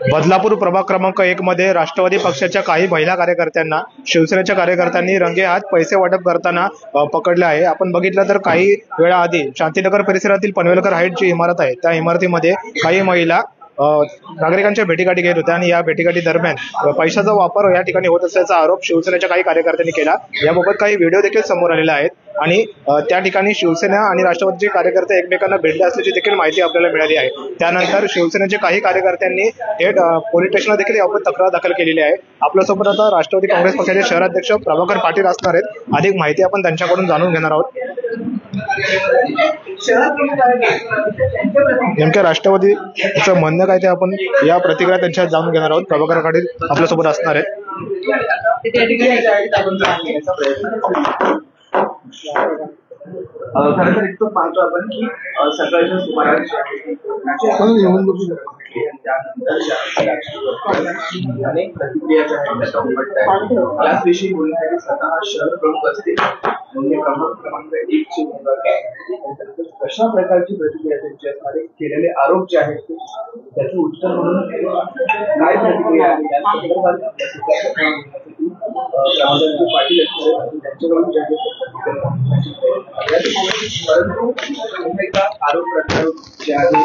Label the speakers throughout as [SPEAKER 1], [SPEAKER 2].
[SPEAKER 1] बदलापूर प्रभाग क्रमांक 1 मध्ये राष्ट्रवादी पक्षाच्या काही महिला कार्यकर्त्यांना शिवसेनेच्या कार्यकर्त्यांनी रंगेहात पैसे वाटप करताना पकडले आहे। आपण बघितलं तर काही वेळा आधी शांतीनगर परिसरातील पनवेलकर हाईट जी इमारत आहे त्या इमारतीमध्ये काही महिला नागरिकांच्या भेटीगाठी घेत होत्या आणि या भेटीगाठी दरम्यान पैशाचा वापर या ठिकाणी होत असल्याचा आरोप शिवसेनेच्या काही कार्यकर्त्यांनी केला। याबाबत काही व्हिडिओ देखील समोर आलेले आहेत आणि त्या ठिकाणी शिवसेना आणि राष्ट्रवादीचे कार्यकर्ते एकमेकांना भेटले असल्याची देखील माहिती आपल्याला मिळाली आहे। त्यानंतर शिवसेनेचे काही कार्यकर्त्यांनी थेट पोलीस स्टेशनला देखील याबाबत तक्रार दाखल केलेली आहे। आपल्यासोबत आता राष्ट्रवादी काँग्रेस पक्षाचे शहराध्यक्ष प्रभाकर पाटील असणार आहेत। अधिक माहिती आपण त्यांच्याकडून जाणून घेणार आहोत। नेमक्या राष्ट्रवादीचं म्हणणं काय ते आपण या प्रतिक्रिया त्यांच्या जाणून घेणार आहोत। प्रभाकर पाटील आपल्यासोबत असणार आहेत।
[SPEAKER 2] खरं तर इतकं पाहतो आपण की सकाळच्या सुमारास अनेक प्रतिक्रिया याविषयी बोलण्यासाठी स्वतः शहर प्रमुख असतील प्रभाग क्रमांक 1 चे कशा प्रकारची प्रतिक्रिया त्यांची असणार आहे, केलेले आरोप जे आहेत त्याचं उत्तर म्हणून काय प्रतिक्रिया आहे या संदर्भात पाटील असतील त्यांच्याकडून आरोप प्रत्यारोप जे आहे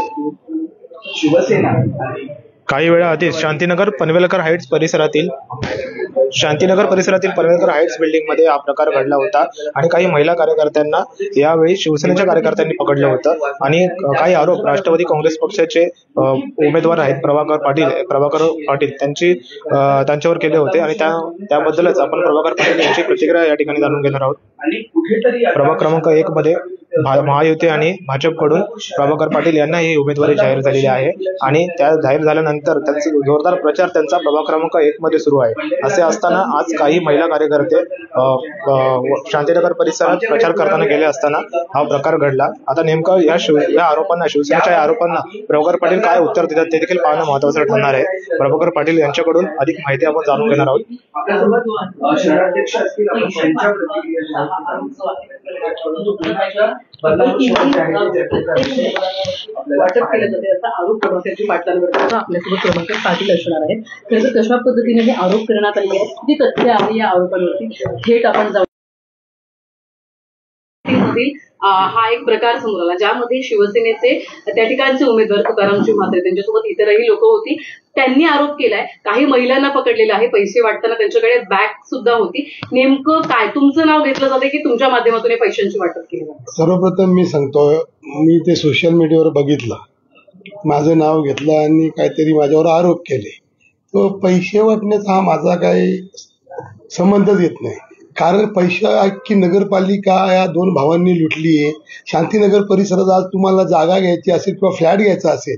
[SPEAKER 2] शिवसेना आणि
[SPEAKER 1] काही वेळा आधीच शांतीनगर पनवेलकर हाईट्स परिसरातील पनवेलकर हाईट्स बिल्डिंग मध्ये हा प्रकार घडला होता आणि काही महिला कार्यकर्त्यांना यावेळी शिवसेनेच्या कार्यकर्त्यांनी पकडलं होतं आणि काही आरोप राष्ट्रवादी काँग्रेस पक्षाचे उमेदवार आहेत प्रभाकर पाटील त्यांच्यावर केले होते आणि त्याबद्दलच आपण प्रभाकर पाटील यांची प्रतिक्रिया या ठिकाणी जाणून घेणार आहोत। प्रभाग क्रमांक 1 मध्ये महायुती आणि भाजपकडून प्रभाकर पाटील यांना ही उमेदवारी जाहीर झालेली आहे आणि त्या जाहीर झाल्यानंतर त्यांचा जोरदार प्रचार त्यांचा प्रभाग क्रमांक 1 मध्ये सुरू आहे। असे असताना आज काही महिला कार्यकर्ते शांतीनगर परिसरात प्रचार करताना गेले असताना हा प्रकार घडला। आता नेमका या आरोपांना शिवसेनेच्या आरोपांना प्रभाकर पाटील काय उत्तर देतात ते देखील पाहणं महत्त्वाचं ठरणार आहे। प्रभाकर पाटील यांच्याकडून अधिक माहिती आपण जाणून घेणार आहोत।
[SPEAKER 3] वाटप केलं जाते असा आरोप प्रभाकरची पाटलांवर आपल्यासोबत प्रभाकर पाटील असणार आहे। तर कशा पद्धतीने हे आरोप करण्यात आले आहेत, जी तथ्य आहे या आरोपांवरती थेट आपण जाऊ। हा एक प्रकार समोर आला ज्यामध्ये शिवसेनेचे त्या ठिकाणचे उमेदवार तुकारामजी म्हात्रे त्यांच्यासोबत इतरही लोक होती। त्यांनी आरोप केलाय काही महिलांना पकडलेलं आहे, पैसे वाटताना त्यांच्याकडे बॅग सुद्धा होती। नेमकं काय तुमचं नाव घेतलं जाते की तुमच्या माध्यमातून पैशांची वाटप केली जाते?
[SPEAKER 4] सर्वप्रथम मी सांगतो, मी ते सोशल मीडियावर बघितलं, माझं नाव घेतलं आणि काहीतरी माझ्यावर आरोप केले। तो पैसे वाटण्याचा हा माझा काही संबंधच येत नाही, कारण पैसा की नगरपालिका या दोन भावांनी लुटली आहे। शांतीनगर परिसरात आज तुम्हाला जागा घ्यायची असेल किंवा फ्लॅट घ्यायचा असेल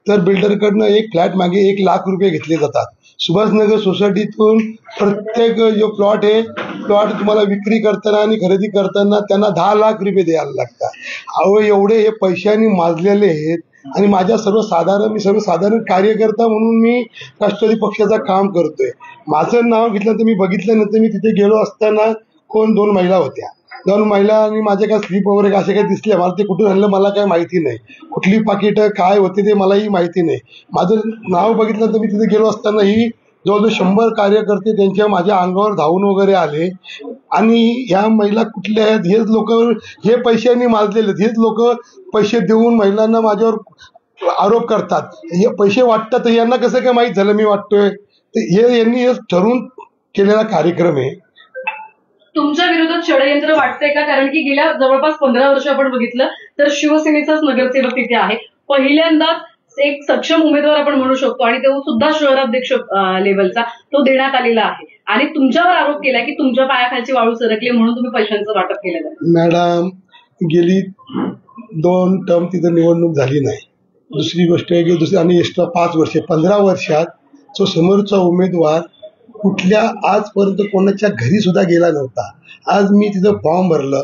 [SPEAKER 4] तर बिल्डरकडनं एक फ्लॅट मागे 1 लाख रुपये घेतले जातात। सुभाषनगर सोसायटीतून प्रत्येक जो प्लॉट आहे प्लॉट तुम्हाला विक्री करताना आणि खरेदी करताना त्यांना 10 लाख रुपये द्यायला लागतात। अहो एवढे हे पैशांनी माजलेले आहेत आणि मी सर्वसाधारण कार्यकर्ता म्हणून मी राष्ट्रवादी पक्षाचं काम करतोय। माझं नाव घेतलं तर मी बघितल्यानंतर मी तिथे गेलो असताना 2 महिला होत्या। 2 महिला आणि माझ्या काय स्लीप वगैरे असे काही दिसले, मला ते कुठून आणलं मला काही माहिती नाही, कुठली पाकिट काय होते ते मलाही माहिती नाही। माझं नाव बघितलं तर मी तिथे गेलो असताना ही जवळजवळ 100 कार्यकर्ते त्यांच्या माझ्या अंगावर धावून वगैरे आले आणि ह्या महिला कुठल्या आहेत, हेच लोक हे पैशांनी माजलेले, हेच लोक पैसे देऊन महिलांना माझ्यावर आरोप करतात। हे पैसे वाटतात तर यांना कसं काय माहित झालं मी वाटतोय? हे यांनी ठरवून केलेला कार्यक्रम आहे।
[SPEAKER 3] तुमच्या विरोधात षडयंत्र वाटतंय का? कारण की गेल्या जवळपास 15 वर्ष आपण बघितलं तर शिवसेनेचाच नगरसेवक तिथे आहे। पहिल्यांदाच एक सक्षम उमेदवार आपण म्हणू शकतो आणि तो सुद्धा शहराध्यक्ष लेवलचा तो देण्यात आलेला आहे आणि तुमच्यावर आरोप केला की तुमच्या पायाखालची वाळू सरकली म्हणून तुम्ही पैशांचं वाटप केलं जातं।
[SPEAKER 4] मॅडम, गेली 2 टर्म तिथे निवडणूक झाली नाही। दुसरी गोष्ट आहे की आणि एक्स्ट्रा 5 वर्षे 15 वर्षात जो समोरचा उमेदवार कुठल्या आजपर्यंत कोणाच्या घरी सुद्धा गेला नव्हता। आज मी तिथं फॉर्म भरलं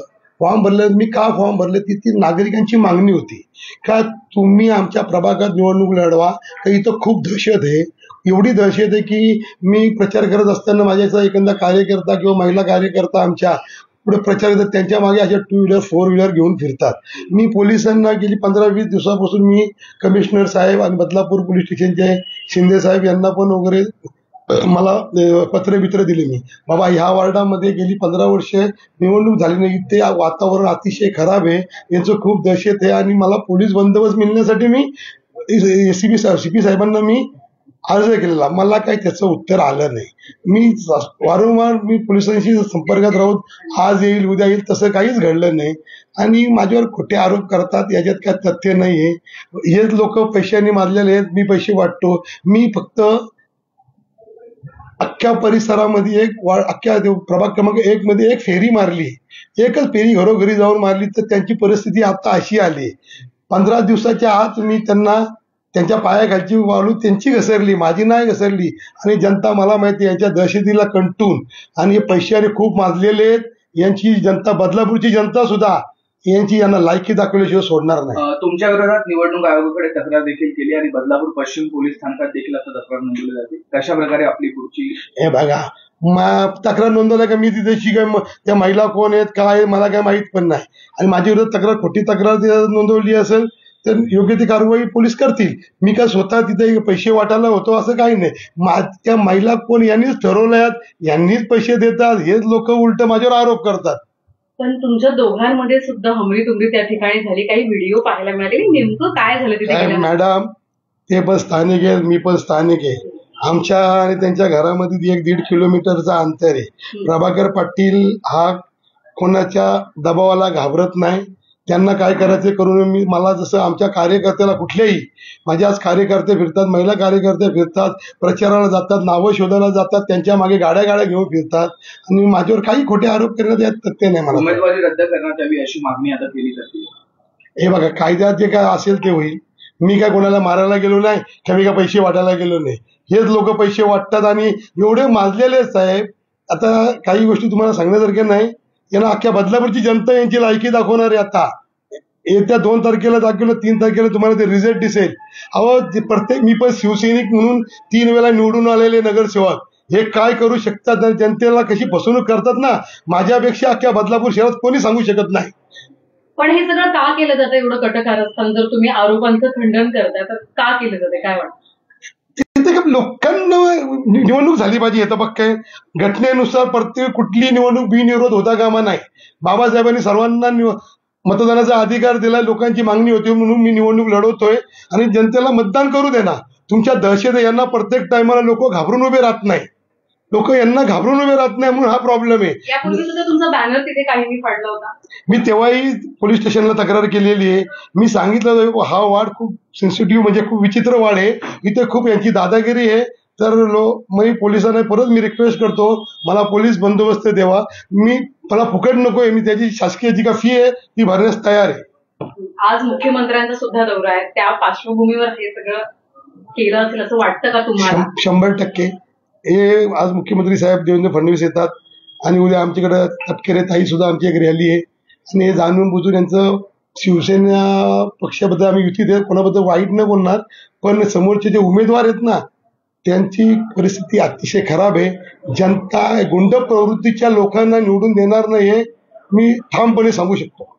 [SPEAKER 4] मी का फॉर्म भरलं? ती नागरिकांची मागणी होती का तुम्ही आमच्या प्रभागात निवडणूक लढवा, का इथं खूप दहशत आहे। एवढी दहशत आहे की मी प्रचार करत असताना माझ्याचा एखादा कार्यकर्ता किंवा महिला कार्यकर्ता आमच्या पुढे प्रचार करतात, त्यांच्या मागे अशा 2 व्हीलर 4 व्हीलर घेऊन फिरतात. मी पोलिसांना गेली 15-20 दिवसापासून मी कमिशनर साहेब आणि बदलापूर पोलीस स्टेशनचे शिंदे साहेब यांना पण वगैरे मला पत्र दिले मी, बाबा ह्या वॉर्डामध्ये गेली 15 वर्ष निवडणूक झाली नाही, ते वातावरण अतिशय खराब आहे, यांचं खूप दहशत आहे आणि मला पोलीस बंदोबस्त मिळण्यासाठी मी सीपी साहेबांना मी अर्ज केलेला. मला काही त्याचं उत्तर आलं नाही. मी वारंवार पोलिसांशी संपर्कात राहून आज येईल उद्या येईल तसं काहीच घडलं नाही आणि माझ्यावर खोटे आरोप करतात, याच्यात काय तथ्य नाहीये. हेच लोक पैशाने मारलेले आहेत, मी पैसे वाटतो. मी फक्त अख्ख्या परिसरामध्ये अख्ख्या प्रभाग क्रमांक 1 मध्ये एक फेरी मारली, एकच फेरी घरोघरी जाऊन मारली, तर त्यांची परिस्थिती आता अशी आली. 15 दिवसाच्या आत मी त्यांच्या पायाखालची वाळू त्यांची घसरली, माझी नाही घसरली. आणि जनता मला माहिती यांच्या दहशतीला कंटून आणि पैशाने खूप माजलेले आहेत. यांची जनता, बदलापूरची जनता सुद्धा यांना लायकी दाखवल्याशिवाय सोडणार नाही.
[SPEAKER 2] तुमच्या विरोधात निवडणूक आयोगाकडे तक्रार देखील केली आणि बदलापूर पश्चिम पोलीस स्थानकात देखील आता तक्रार नोंदवली जाते. कशा प्रकारे आपली पुढची?
[SPEAKER 4] हे बघा, तक्रार नोंदवल्या का मी तिथे काय त्या महिला कोण आहेत काय मला काय माहित पण नाही. आणि माझ्या विरोधात खोटी तक्रार नोंदवली असेल तर योग्य ती कारवाई पोलीस करतील. मी काय स्वतः तिथे पैसे वाटायला होतो असं काही नाही. त्या महिला कोण यांनीच ठरवल्यात, यांनीच पैसे देतात, हेच लोक उलट माझ्यावर आरोप करतात.
[SPEAKER 3] पण तुमच्या दोघांमध्ये सुद्धा हमरी त्या ठिकाणी झाली, काही व्हिडिओ पाहायला मिळाले, नेमकं काय झालं तिथे?
[SPEAKER 4] मॅडम, ते पण स्थानिक आहे, मी पण स्थानिक आहे. आमच्या आणि त्यांच्या घरामध्ये 1-1.5 किलोमीटरचा अंतर आहे. प्रभाकर पाटील हा कोणाच्या दबावाला घाबरत नाही. त्यांना काय करायचं करून मला जसं आमच्या कार्यकर्त्याला कुठलेही माझे आज कार्यकर्ते फिरतात, महिला कार्यकर्ते फिरतात, प्रचाराला जातात, नावं शोधायला जातात, त्यांच्या मागे गाड्या घेऊन फिरतात आणि माझ्यावर काही खोटे आरोप करण्यात यात तथ्य नाही. मला
[SPEAKER 2] उमेदवारी रद्द करण्यात यावी अशी मागणी आता केली जाते.
[SPEAKER 4] हे बघा, कायद्यात जे काय असेल ते होईल. मी काय कोणाला मारायला गेलो नाही किंवा मी काय पैसे वाटायला गेलो नाही. हेच लोक पैसे वाटतात आणि एवढे माजलेले साहेब. आता काही गोष्टी तुम्हाला सांगण्यासारख्या नाही. यांना अख्ख्या बदलापूरची जनता यांची लायकी दाखवणार आहे. आता येत्या 2 तारखेला दाखवलं, 3 तारखेला तुम्हाला ते रिझल्ट दिसेल. प्रत्येक मी पण शिवसैनिक म्हणून 3 वेळा निवडून आलेले नगरसेवक हे काय करू शकतात आणि जनतेला कशी फसवणूक करतात ना, माझ्यापेक्षा अख्ख्या बदलापूर शहरात कोणी सांगू शकत नाही.
[SPEAKER 3] पण हे सगळं का केलं जातं एवढं कटकारस्थान? जर तुम्ही आरोपांचं खंडन करताय तर का केलं जाते, काय वाटतं?
[SPEAKER 4] तिथे लोकांना निवडणूक झाली पाहिजे. येतं बघ काय, घटनेनुसार प्रत्येक कुठली निवडणूक बिनविरोध होता कामा नाही. बाबासाहेबांनी सर्वांना मतदानाचा अधिकार दिला, लोकांची मागणी होती म्हणून मी निवडणूक लढवतोय आणि जनतेला मतदान करू दे ना. तुमच्या दहशत यांना प्रत्येक टायमाला लोक घाबरून उभे राहत नाही. म्हणून हा प्रॉब्लेम आहे.
[SPEAKER 3] यापूर्वी सुद्धा तुमचा बॅनर तिथे काहींनी फाडला होता. मी
[SPEAKER 4] तेव्हाही पोलीस स्टेशनला तक्रार केलेली आहे. मी सांगितलं हा वार्ड खूप सेन्सिटिव्ह म्हणजे खूप विचित्र वार्ड आहे, इथे खूप यांची दादागिरी आहे. तर मी पोलिसांना परत रिक्वेस्ट करतो, मला पोलीस बंदोबस्त द्यावा. मला फुकट नकोय, मी त्याची शासकीय जी का फी आहे ती भरण्यास तयार आहे.
[SPEAKER 3] आज मुख्यमंत्र्यांचा सुद्धा दौरा आहे, त्या पार्श्वभूमीवर हे सगळं केलं असेल असं वाटतं का तुम्हाला?
[SPEAKER 4] 100% हे आज मुख्यमंत्री साहेब देवेंद्र फडणवीस येतात आणि उद्या आमच्याकडे तटकरे ताई सुद्धा आमची एक रॅली आहे आणि हे जाणून बुजून यांचं शिवसेना पक्षाबद्दल आम्ही युतीत कोणाबद्दल वाईट न बोलणार, पण समोरचे जे उमेदवार आहेत ना त्यांची परिस्थिती अतिशय खराब आहे. जनता गुंड प्रवृत्तीच्या लोकांना निवडून देणार नाही हे मी ठामपणे सांगू शकतो.